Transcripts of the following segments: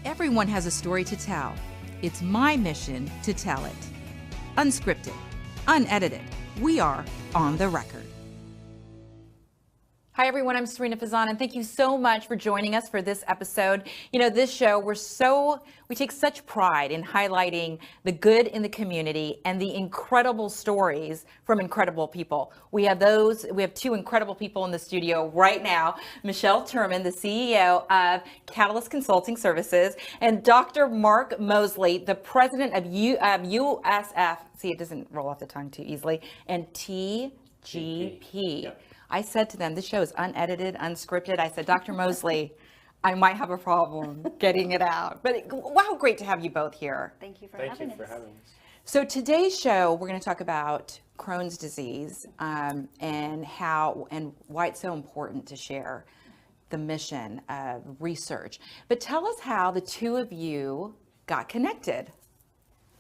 Everyone has a story to tell. It's my mission to tell it. Unscripted, unedited. We are on the record. Hi everyone, I'm Sarina Fazan, and thank you so much for joining us for this episode. You know, this show, we take such pride in highlighting the good in the community and the incredible stories from incredible people. We have two incredible people in the studio right now. Michelle Turman, the CEO of Catalyst Consulting Services, and Dr. Mark Moseley, the president of USF, see, it doesn't roll off the tongue too easily, and TGP. Yep. I said to them, this show is unedited, unscripted. I said, Dr. Mosley, I might have a problem getting it out. But wow, great to have you both here. Thank you for having us. So today's show, we're going to talk about Crohn's disease and why it's so important to share the mission of research. But tell us how the two of you got connected.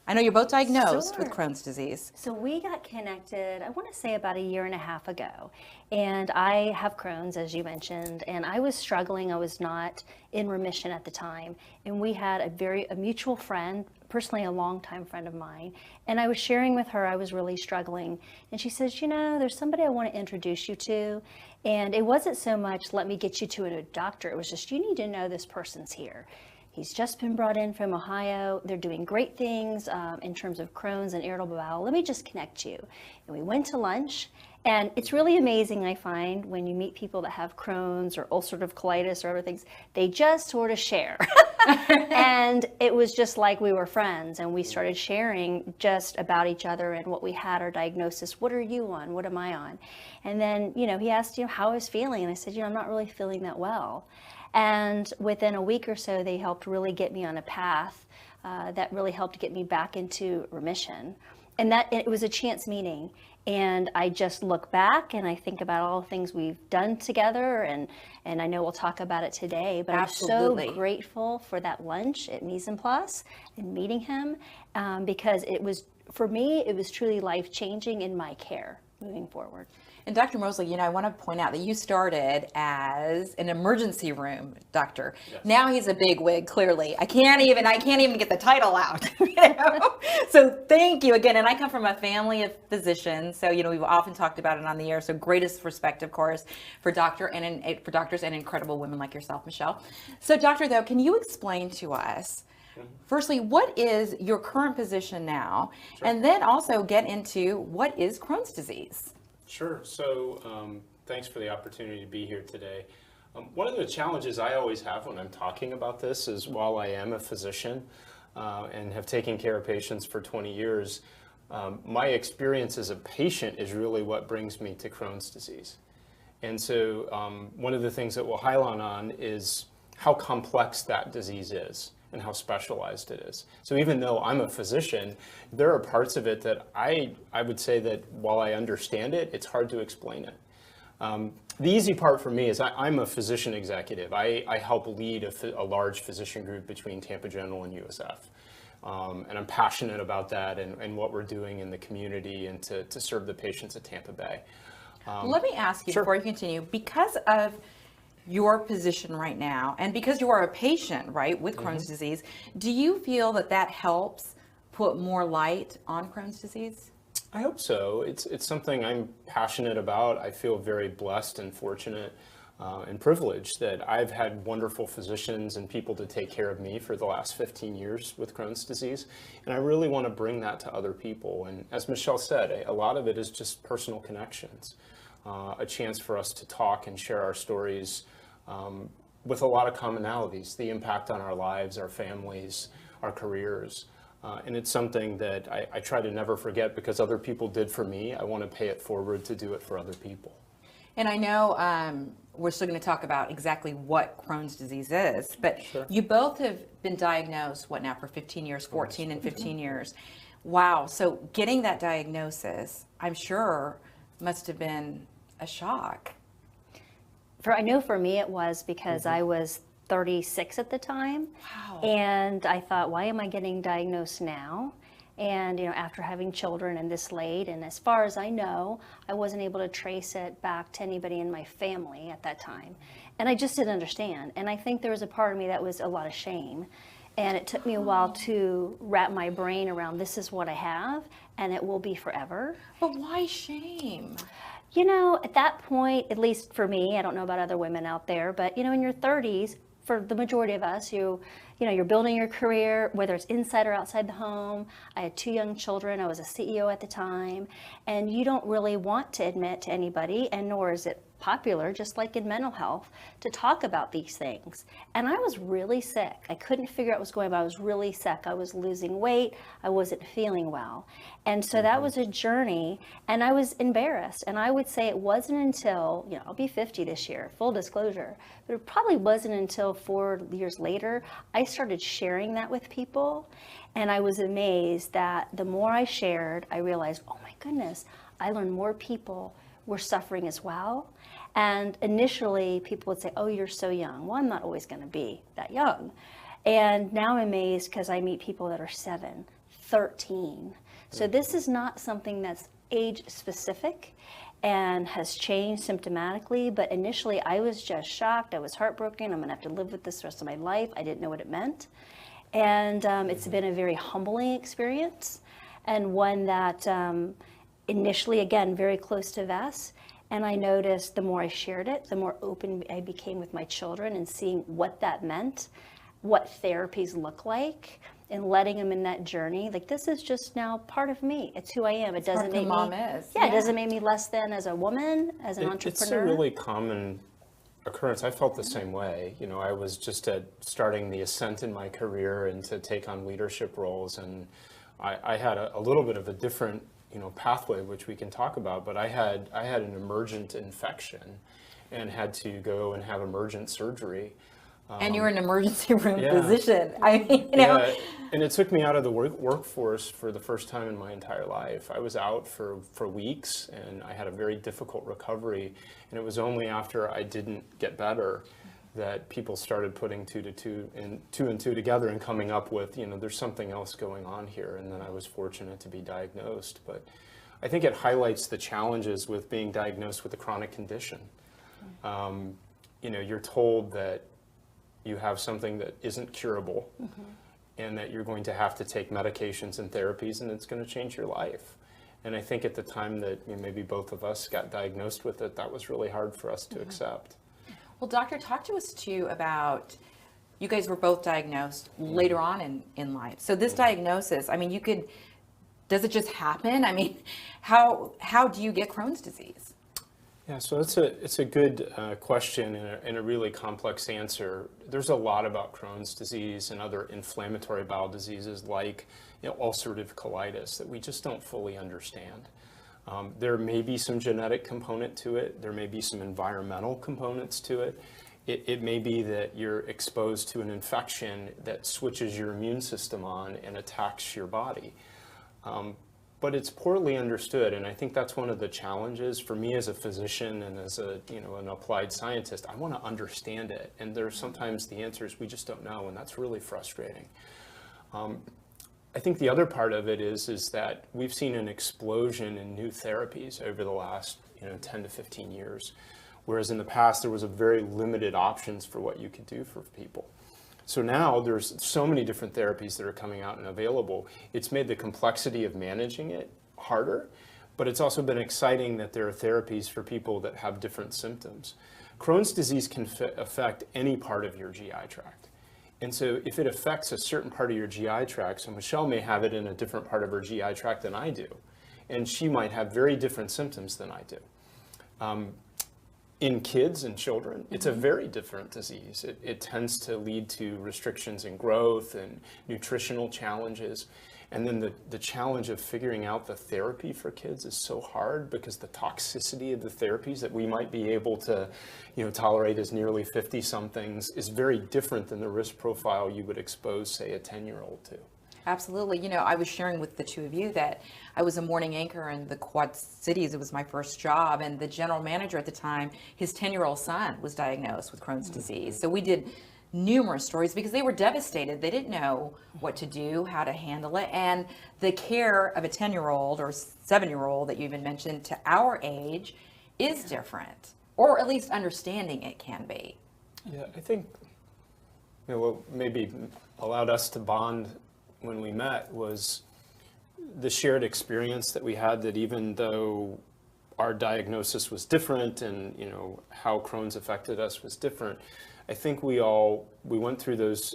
I know you're both diagnosed with Crohn's disease. So we got connected, I want to say about 1.5 years ago. And I have Crohn's, as you mentioned, and I was struggling. I was not in remission at the time. And we had a mutual friend, personally a longtime friend of mine. And I was sharing with her I was really struggling. And she says, you know, there's somebody I want to introduce you to. And it wasn't so much, let me get you to a doctor. It was just, you need to know this person's here. He's just been brought in from Ohio. They're doing great things in terms of Crohn's and irritable bowel. Let me just connect you. And we went to lunch. And it's really amazing, I find, when you meet people that have Crohn's or ulcerative colitis or other things, they just sort of share. And it was just like we were friends. And we started sharing just about each other and what we had, our diagnosis. What are you on? What am I on? And then, you know, he asked, how I was feeling. And I said, I'm not really feeling that well. And within a week or so, they helped really get me on a path that really helped get me back into remission. And that it was a chance meeting. And I just look back and I think about all the things we've done together. And I know we'll talk about it today. But Absolutely. I'm so grateful for that lunch at Mise en Place and meeting him because for me, it was truly life-changing in my care moving forward. And Dr. Moseley, I want to point out that you started as an emergency room doctor. Yes. Now he's a big wig, clearly. I can't even get the title out. So thank you again. And I come from a family of physicians, so we've often talked about it on the air. So greatest respect, of course, for doctors and incredible women like yourself, Michelle. So, doctor, though, can you explain to us? Firstly, what is your current position now? Sure. And then also get into what is Crohn's disease? Sure. So thanks for the opportunity to be here today. One of the challenges I always have when I'm talking about this is while I am a physician and have taken care of patients for 20 years, my experience as a patient is really what brings me to Crohn's disease. And so one of the things that we'll highlight on is how complex that disease is and how specialized it is. So even though I'm a physician, there are parts of it that I would say that while I understand it, it's hard to explain it. The easy part for me is I'm a physician executive. I help lead a large physician group between Tampa General and USF. And I'm passionate about that and what we're doing in the community and to serve the patients at Tampa Bay. Let me ask you Sure. before you continue, because of your position right now, and because you are a patient, right, with Crohn's disease, do you feel that helps put more light on Crohn's disease? I hope so. It's something I'm passionate about. I feel very blessed and fortunate and privileged that I've had wonderful physicians and people to take care of me for the last 15 years with Crohn's disease. And I really want to bring that to other people. And as Michelle said, a lot of it is just personal connections, a chance for us to talk and share our stories with a lot of commonalities, the impact on our lives, our families, our careers. And it's something that I try to never forget because other people did for me. I want to pay it forward to do it for other people. And I know we're still going to talk about exactly what Crohn's disease is, but Sure. You both have been diagnosed, what now, for 15 years, 14 and 15 years. Wow. So getting that diagnosis, I'm sure, must have been a shock. I know for me it was because I was 36 at the time. Wow. And I thought, why am I getting diagnosed now? And after having children and this late, and as far as I know, I wasn't able to trace it back to anybody in my family at that time. And I just didn't understand. And I think there was a part of me that was a lot of shame. And it took me a while to wrap my brain around, this is what I have, and it will be forever. But why shame? You know, at that point, at least for me, I don't know about other women out there, but you know, in your 30s, for the majority of us, you know, you're building your career, whether it's inside or outside the home. I had 2 young children. I was a CEO at the time, and you don't really want to admit to anybody, and nor is it popular, just like in mental health, to talk about these things. And I was really sick. I couldn't figure out what was going on. I was really sick. I was losing weight. I wasn't feeling well. And so that was a journey, and I was embarrassed. And I would say it wasn't until, you know, I'll be 50 this year, full disclosure, but it probably wasn't until 4 years later I started sharing that with people. And I was amazed that the more I shared, I realized, oh my goodness, I learned more people were suffering as well. And initially people would say, oh, you're so young. Well, I'm not always going to be that young. And now I'm amazed because I meet people that are 7, 13. So this is not something that's age specific and has changed symptomatically, but initially I was just shocked. I was heartbroken. I'm going to have to live with this the rest of my life. I didn't know what it meant. And it's been a very humbling experience, and one that initially, again, very close to Vess. And I noticed the more I shared it, the more open I became with my children and seeing what that meant, what therapies look like, and letting them in that journey. Like, this is just now part of me. It's who I am. It doesn't make mom me, is. Yeah, it doesn't make me less than as a woman, as an entrepreneur. It's a really common occurrence. I felt the same way. You know, I was just starting the ascent in my career and to take on leadership roles, and I had a little bit of a different, you know, pathway, which we can talk about, but I had an emergent infection and had to go and have emergent surgery. And you're an emergency room yeah. physician. I mean, you know. Yeah, and it took me out of the workforce for the first time in my entire life. I was out for weeks, and I had a very difficult recovery, and it was only after I didn't get better that people started putting two and two together and coming up with, you know, there's something else going on here. And then I was fortunate to be diagnosed. But I think it highlights the challenges with being diagnosed with a chronic condition. You know, you're told that you have something that isn't curable, and that you're going to have to take medications and therapies, and it's going to change your life. And I think at the time that, you know, maybe both of us got diagnosed with it, that was really hard for us to accept. Well, doctor, talk to us too about, you guys were both diagnosed later on in life. So this diagnosis, I mean, does it just happen? I mean, how do you get Crohn's disease? Yeah, so it's a good question and a really complex answer. There's a lot about Crohn's disease and other inflammatory bowel diseases like, you know, ulcerative colitis that we just don't fully understand. There may be some genetic component to it. There may be some environmental components to it. It may be that you're exposed to an infection that switches your immune system on and attacks your body. But it's poorly understood, and I think that's one of the challenges for me as a physician and as a, you know, an applied scientist. I want to understand it, and there's sometimes the answers we just don't know, and that's really frustrating. I think the other part of it is that we've seen an explosion in new therapies over the last, you know, 10 to 15 years, whereas in the past there was a very limited options for what you could do for people. So now there's so many different therapies that are coming out and available. It's made the complexity of managing it harder, but it's also been exciting that there are therapies for people that have different symptoms. Crohn's disease can affect any part of your GI tract. And so if it affects a certain part of your GI tract, so Michelle may have it in a different part of her GI tract than I do, and she might have very different symptoms than I do. In kids and children, it's a very different disease. It tends to lead to restrictions in growth and nutritional challenges. And then the challenge of figuring out the therapy for kids is so hard because the toxicity of the therapies that we might be able to, you know, tolerate as nearly 50-somethings is very different than the risk profile you would expose, say, a 10-year-old to. Absolutely. You know, I was sharing with the two of you that I was a morning anchor in the Quad Cities. It was my first job. And the general manager at the time, his 10-year-old son was diagnosed with Crohn's disease. So we did numerous stories because they were devastated. They didn't know what to do, how to handle it. And the care of a 10-year-old or 7-year-old that you even mentioned to our age is different, or at least understanding it can be. Yeah, I think what maybe allowed us to bond when we met was the shared experience that we had, that even though our diagnosis was different and how Crohn's affected us was different, I think we went through those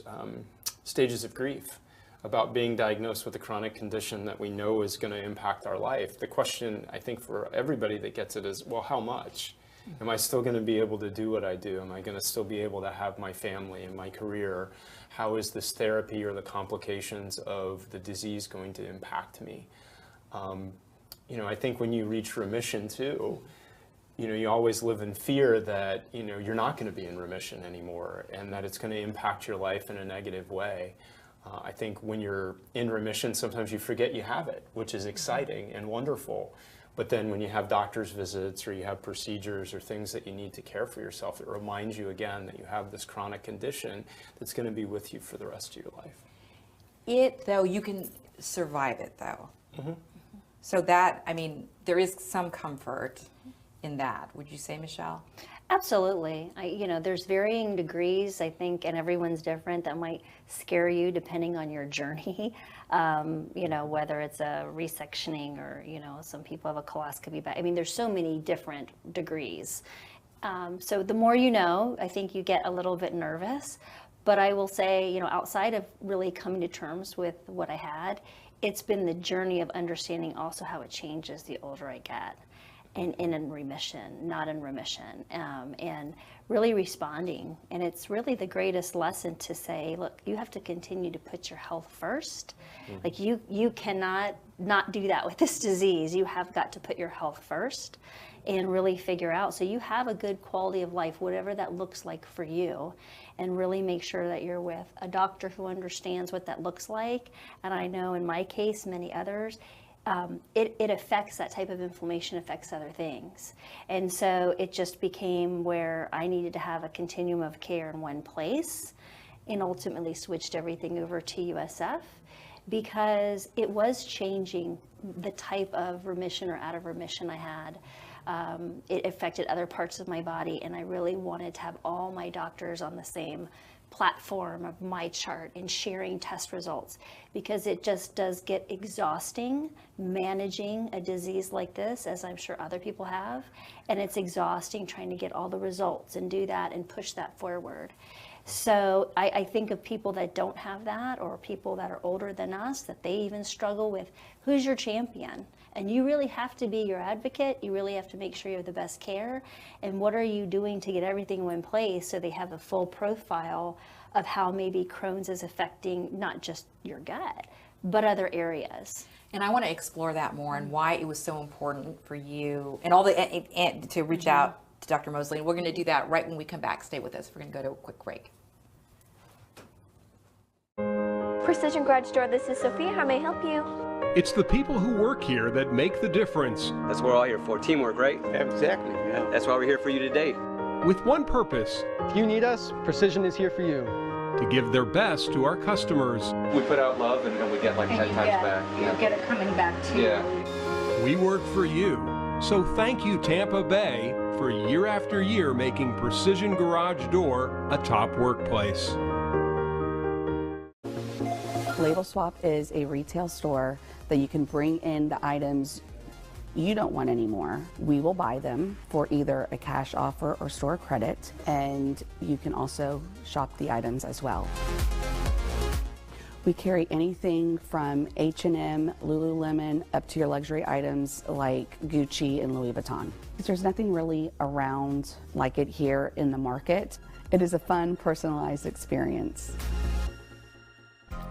stages of grief about being diagnosed with a chronic condition that we know is going to impact our life. The question, I think, for everybody that gets it is, well, how much? Am I still going to be able to do what I do? Am I going to still be able to have my family and my career? How is this therapy or the complications of the disease going to impact me? I think when you reach remission too, you always live in fear that, you're not going to be in remission anymore and that it's going to impact your life in a negative way. I think when you're in remission, sometimes you forget you have it, which is exciting and wonderful. But then when you have doctor's visits or you have procedures or things that you need to care for yourself, it reminds you again that you have this chronic condition that's going to be with you for the rest of your life. Though, you can survive it, though. Mm-hmm. So that, there is some comfort in that. Would you say, Michelle? Absolutely. There's varying degrees, I think, and everyone's different. That might scare you depending on your journey. Whether it's a resectioning or, some people have a colostomy bag. There's so many different degrees. So the more I think you get a little bit nervous. But I will say, outside of really coming to terms with what I had, it's been the journey of understanding also how it changes the older I get. And in remission, not in remission, and really responding. And it's really the greatest lesson to say, look, you have to continue to put your health first. Mm-hmm. Like you cannot not do that with this disease. You have got to put your health first and really figure out so you have a good quality of life, whatever that looks like for you, and really make sure that you're with a doctor who understands what that looks like. And I know in my case, many others, it affects, that type of inflammation affects other things. And so it just became where I needed to have a continuum of care in one place, and ultimately switched everything over to USF because it was changing the type of remission or out of remission I had. It affected other parts of my body, and I really wanted to have all my doctors on the same platform of my chart and sharing test results, because it just does get exhausting managing a disease like this, as I'm sure other people have, and it's exhausting trying to get all the results and do that and push that forward. So I think of people that don't have that, or people that are older than us, that they even struggle with who's your champion. And you really have to be your advocate. You really have to make sure you have the best care. And what are you doing to get everything in place so they have a full profile of how maybe Crohn's is affecting not just your gut, but other areas. And I want to explore that more and why it was so important for you and to reach out to Dr. Moseley. And we're going to do that right when we come back. Stay with us. We're going to go to a quick break. Precision Garage Door, this is Sophia. How may I help you? It's the people who work here that make the difference. That's what we're all here for, teamwork, right? Exactly, yeah. That's why we're here for you today. With one purpose. If you need us, Precision is here for you. To give their best to our customers. We put out love and we get like 10 times back. You get it coming back too. Yeah. We work for you. So thank you, Tampa Bay, for year after year making Precision Garage Door a top workplace. Label Swap is a retail store that you can bring in the items you don't want anymore. We will buy them for either a cash offer or store credit, and you can also shop the items as well. We carry anything from H&M, Lululemon, up to your luxury items like Gucci and Louis Vuitton. There's nothing really around like it here in the market. It is a fun, personalized experience.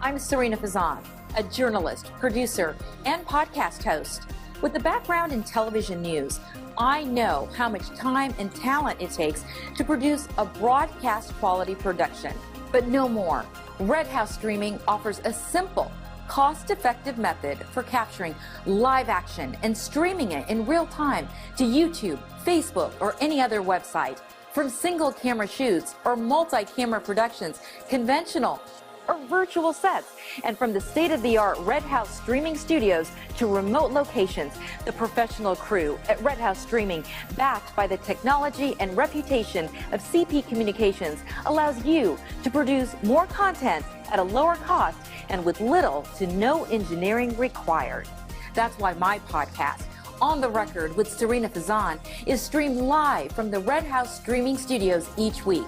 I'm Sarina Fazan, a journalist, producer, and podcast host. With a background in television news, I know how much time and talent it takes to produce a broadcast quality production. But no more. Red House Streaming offers a simple, cost-effective method for capturing live action and streaming it in real time to YouTube, Facebook, or any other website. From single camera shoots or multi-camera productions, conventional or virtual sets. And from the state-of-the-art Red House Streaming Studios to remote locations, the professional crew at Red House Streaming, backed by the technology and reputation of CP Communications, allows you to produce more content at a lower cost and with little to no engineering required. That's why my podcast, On the Record with Sarina Fazan, is streamed live from the Red House Streaming Studios each week.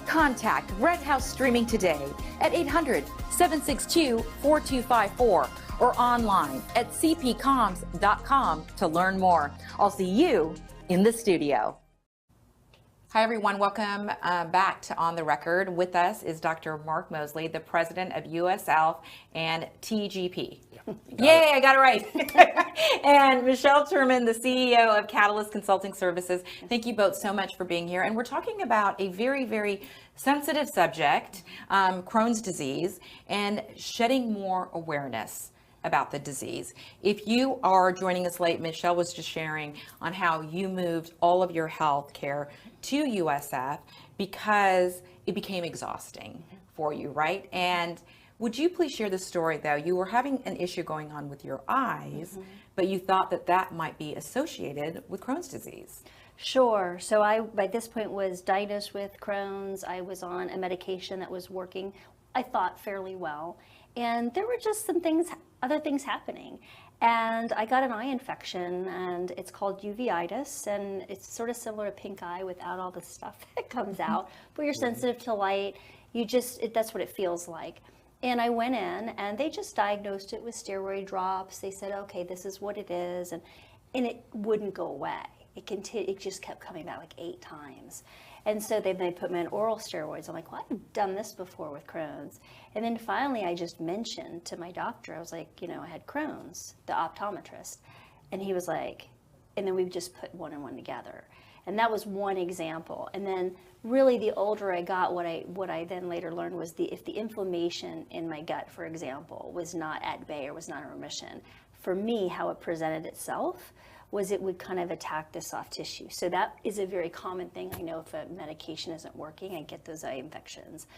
Contact Red House Streaming today at 800-762-4254 or online at cpcoms.com to learn more. I'll see you in the studio. Hi, everyone. Welcome back to On the Record. With us is Dr. Mark Moseley, the president of USF Health and TGP. Yay, I got it right. And Michelle Turman, the CEO of Catalyst Consulting Services. Thank you both so much for being here. And we're talking about a very, very sensitive subject, Crohn's disease, and shedding more awareness about the disease. If you are joining us late, Michelle was just sharing on how you moved all of your health care to USF because it became exhausting for you, right? And would you please share the story, though? You were having an issue going on with your eyes, but you thought that that might be associated with Crohn's disease. Sure. So I, by this point, was diagnosed with Crohn's. I was on a medication that was working, I thought, fairly well. And there were just some things, other things happening. And I got an eye infection, and it's called uveitis, and it's sort of similar to pink eye without all the stuff that comes out. But you're sensitive to light. You just, that's what it feels like. And I went in, and they just diagnosed it with steroid drops. They said, okay, this is what it is. And it wouldn't go away. It just kept coming back like 8 times. And so they put me on oral steroids. I'm like, well, I've done this before with Crohn's. And then finally, I just mentioned to my doctor, I was like, you know, I had Crohn's, the optometrist. And he was like, and then we just put one and one together. And that was one example. And then really the older I got, what I then later learned was if the inflammation in my gut, for example, was not at bay or was not in remission, for me, how it presented itself was it would kind of attack the soft tissue. So that is a very common thing. I know if a medication isn't working, I get those eye infections.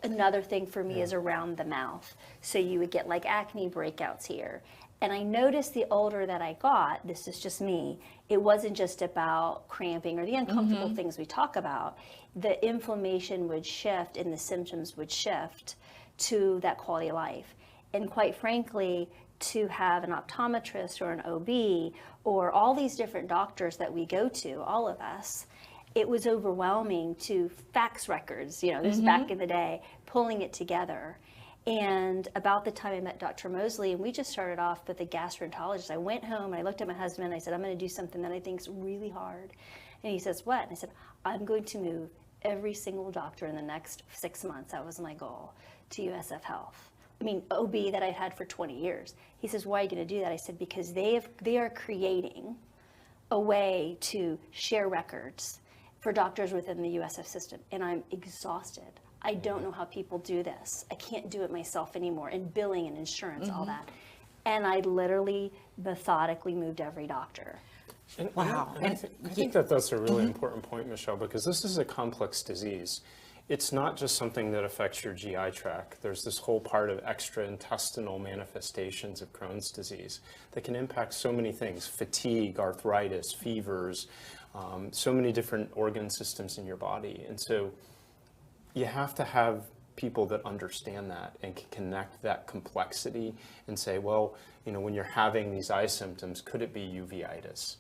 Another thing for me is around the mouth. So you would get like acne breakouts here. And I noticed the older that I got, this is just me, it wasn't just about cramping or the uncomfortable things we talk about. The inflammation would shift and the symptoms would shift to that quality of life. And quite frankly, to have an optometrist or an OB or all these different doctors that we go to, all of us, it was overwhelming to fax records, you know, this is back in the day, pulling it together. And about the time I met Dr. Mosley, and we just started off with a gastroenterologist, I went home and I looked at my husband and I said, I'm going to do something that I think is really hard. And he says, what? And I said, I'm going to move every single doctor in the next 6 months, that was my goal, to USF Health. I mean, OB that I've had for 20 years. He says, why are you going to do that? I said, because they are creating a way to share records for doctors within the USF system. And I'm exhausted. I don't know how people do this. I can't do it myself anymore. And billing and insurance, all that. And I literally methodically moved every doctor. Wow. I think that that's a really important point, Michelle, because this is a complex disease. It's not just something that affects your GI tract. There's this whole part of extraintestinal manifestations of Crohn's disease that can impact so many things: fatigue, arthritis, fevers, so many different organ systems in your body. And so you have to have people that understand that and can connect that complexity and say, well, you know, when you're having these eye symptoms, could it be uveitis?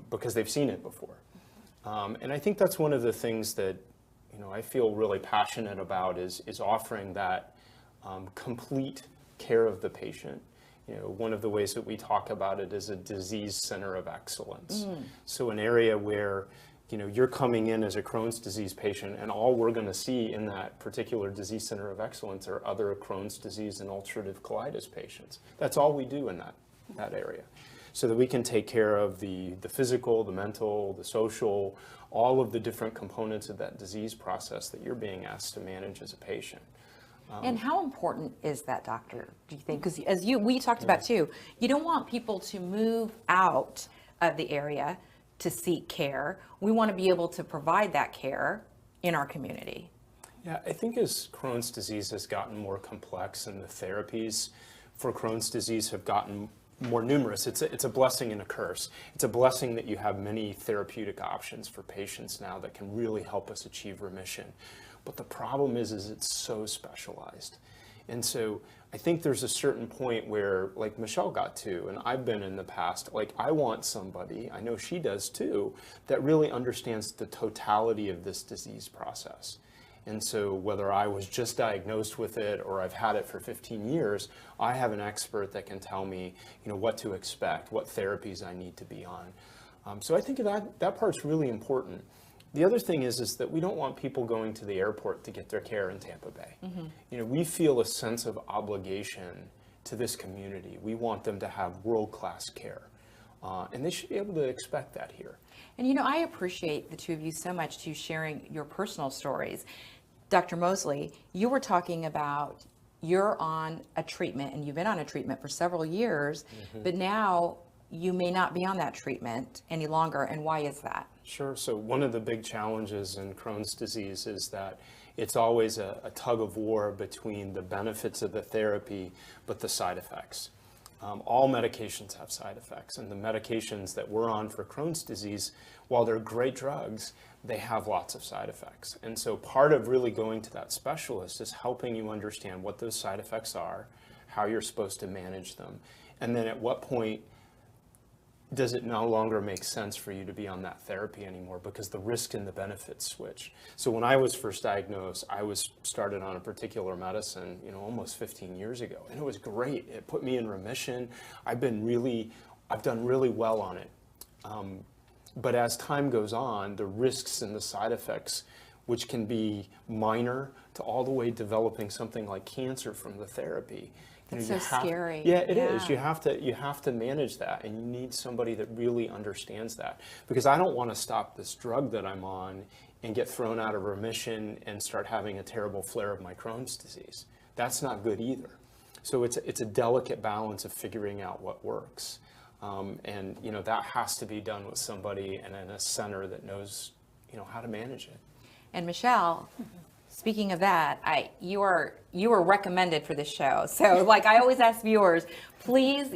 Because they've seen it before. And I think that's one of the things that, you know, I feel really passionate about is offering that complete care of the patient. You know, one of the ways that we talk about it is a disease center of excellence. So an area where, you know, you're coming in as a Crohn's disease patient, and all we're going to see in that particular disease center of excellence are other Crohn's disease and ulcerative colitis patients. That's all we do in that area, so that we can take care of the physical, the mental, the social, all of the different components of that disease process that you're being asked to manage as a patient. And how important is that, doctor, do you think? Because as we talked about too, you don't want people to move out of the area to seek care. We want to be able to provide that care in our community. Yeah, I think as Crohn's disease has gotten more complex and the therapies for Crohn's disease have gotten more numerous, it's a blessing and a curse. It's a blessing that you have many therapeutic options for patients now that can really help us achieve remission. But the problem is it's so specialized. And so I think there's a certain point where, like Michelle got to, and I've been in the past, like I want somebody, I know she does too, that really understands the totality of this disease process. And so whether I was just diagnosed with it or I've had it for 15 years, I have an expert that can tell me, what to expect, what therapies I need to be on. So I think that part's really important. The other thing is that we don't want people going to the airport to get their care in Tampa Bay. Mm-hmm. We feel a sense of obligation to this community. We want them to have world-class care. And they should be able to expect that here. And I appreciate the two of you so much too, sharing your personal stories. Dr. Mosley, you were talking about you're on a treatment and you've been on a treatment for several years, but now you may not be on that treatment any longer. And why is that? Sure. So one of the big challenges in Crohn's disease is that it's always a tug of war between the benefits of the therapy, but the side effects. All medications have side effects, and the medications that we're on for Crohn's disease, while they're great drugs, they have lots of side effects. And so part of really going to that specialist is helping you understand what those side effects are, how you're supposed to manage them, and then at what point does it no longer make sense for you to be on that therapy anymore because the risk and the benefits switch. So when I was first diagnosed, I was started on a particular medicine, almost 15 years ago, and it was great. It put me in remission. I've done really well on it. But as time goes on, the risks and the side effects, which can be minor to all the way developing something like cancer from the therapy. It's so scary. Yeah, it is. You have to manage that, and you need somebody that really understands that. Because I don't want to stop this drug that I'm on and get thrown out of remission and start having a terrible flare of my Crohn's disease. That's not good either. So it's a delicate balance of figuring out what works. And that has to be done with somebody and in a center that knows how to manage it. And Michelle, speaking of that, you were recommended for this show. So like I always ask viewers, please,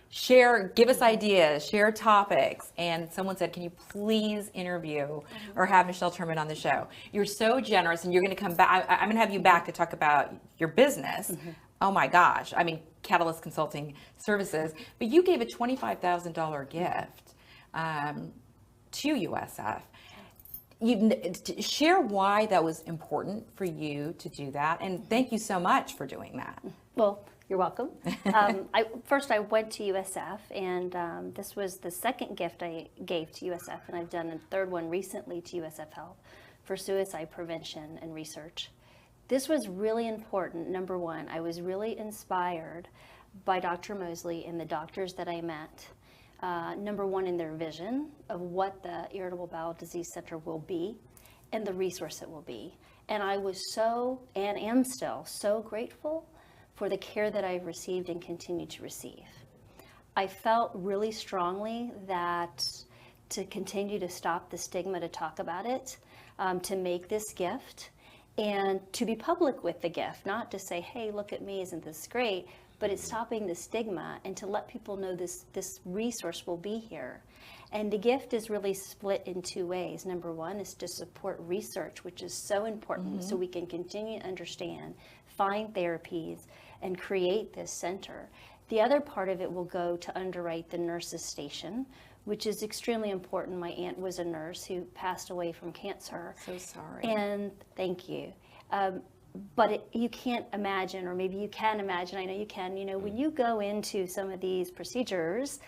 share, give us ideas, share topics. And someone said, can you please interview or have Michelle Turman on the show? You're so generous, and you're going to come back. I'm going to have you back to talk about your business. Oh my gosh. I mean, Catalyst Consulting Services. But you gave a $25,000 gift to USF. Share why that was important for you to do that, and thank you so much for doing that. Well, you're welcome. First, I went to USF, and this was the second gift I gave to USF, and I've done a third one recently to USF Health for suicide prevention and research. This was really important. Number one, I was really inspired by Dr. Mosley and the doctors that I met. Number one, in their vision of what the Irritable Bowel Disease Center will be and the resource it will be. And I was so, and am still, so grateful for the care that I've received and continue to receive. I felt really strongly that to continue to stop the stigma, to talk about it, to make this gift, and to be public with the gift, not to say, hey, look at me, isn't this great? But it's stopping the stigma and to let people know this resource will be here. And the gift is really split in two ways. Number one is to support research, which is so important, so we can continue to understand, find therapies, and create this center. The other part of it will go to underwrite the nurses station, which is extremely important. My aunt was a nurse who passed away from cancer. So sorry. And thank you. But you can't imagine, or maybe you can imagine, I know you can, when you go into some of these procedures,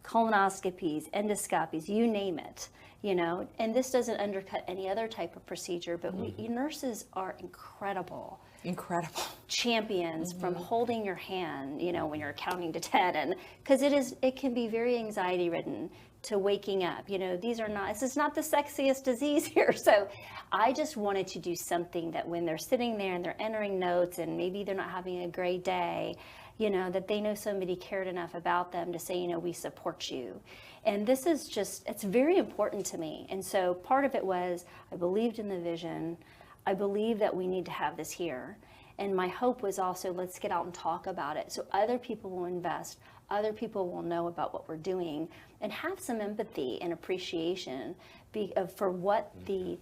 colonoscopies, endoscopies, you name it, and this doesn't undercut any other type of procedure, but nurses are incredible. Incredible. Champions from holding your hand, when you're counting to 10, and because it can be very anxiety ridden to waking up. This is not the sexiest disease here. So I just wanted to do something that when they're sitting there and they're entering notes and maybe they're not having a great day, that they know somebody cared enough about them to say, we support you. And this is it's very important to me. And so part of it was I believed in the vision. I believe that we need to have this here. And my hope was also, let's get out and talk about it so other people will invest, other people will know about what we're doing, and have some empathy and appreciation for what the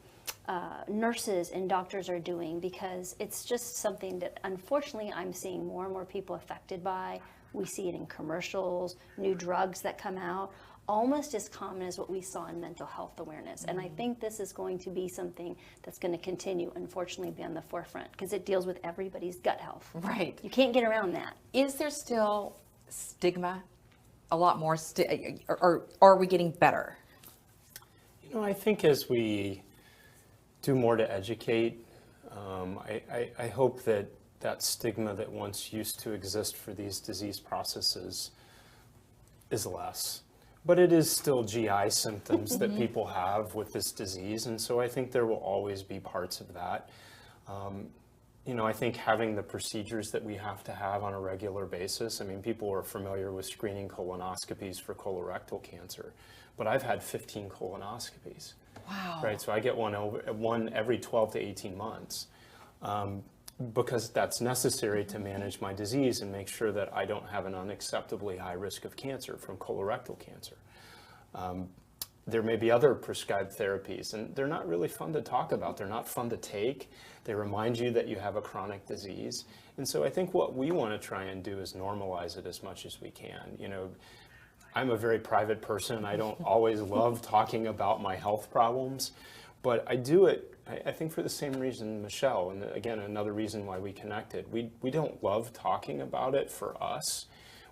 nurses and doctors are doing, because it's just something that unfortunately I'm seeing more and more people affected by. We see it in commercials, new drugs that come out, almost as common as what we saw in mental health awareness. And I think this is going to be something that's going to continue, unfortunately, be on the forefront, because it deals with everybody's gut health. Right. You can't get around that. Is there still stigma? A lot more, or are we getting better? You know, I think as we do more to educate, I hope that that stigma that once used to exist for these disease processes is less. But it is still GI symptoms that people have with this disease, and so I think there will always be parts of that. You know, I think having the procedures that we have to have on a regular basis, I mean, people are familiar with screening colonoscopies for colorectal cancer, but I've had 15 colonoscopies. Wow. Right, so I get one every 12 to 18 months. Because that's necessary to manage my disease and make sure that I don't have an unacceptably high risk of cancer from colorectal cancer. There may be other prescribed therapies, and they're not really fun to talk about. They're not fun to take. They remind you that you have a chronic disease. And so I think what we want to try and do is normalize it as much as we can. You know, I'm a very private person. I don't always love talking about my health problems, but I do it, I think, for the same reason Michelle, and again, another reason why we connected. We don't love talking about it for us.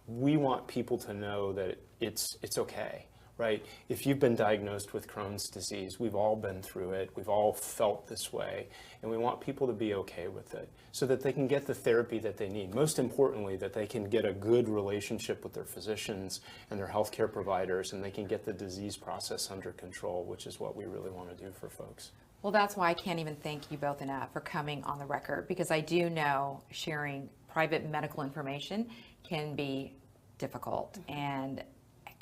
We want people to know that it's okay, right? If you've been diagnosed with Crohn's disease, we've all been through it. We've all felt this way, and we want people to be okay with it so that they can get the therapy that they need. Most importantly, that they can get a good relationship with their physicians and their healthcare providers, and they can get the disease process under control, which is what we really want to do for folks. Well, that's why I can't even thank you both enough for coming on the record, because I do know sharing private medical information can be difficult, and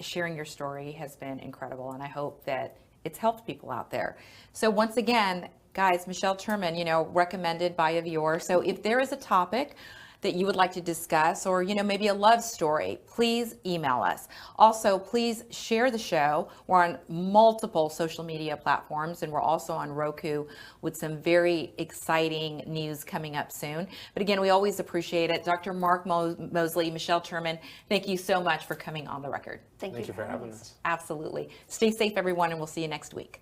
sharing your story has been incredible, and I hope that it's helped people out there. So once again, guys, Michelle Turman, you know, recommended by a viewer. So if there is a topic that you would like to discuss, or, you know, maybe a love story, please email us. Also, please share the show. We're on multiple social media platforms, and we're also on Roku with some very exciting news coming up soon. But again, we always appreciate it. Dr. Mark Moseley, Michelle Turman, thank you so much for coming on the record. Thank you for having us. Absolutely. Stay safe, everyone, and we'll see you next week.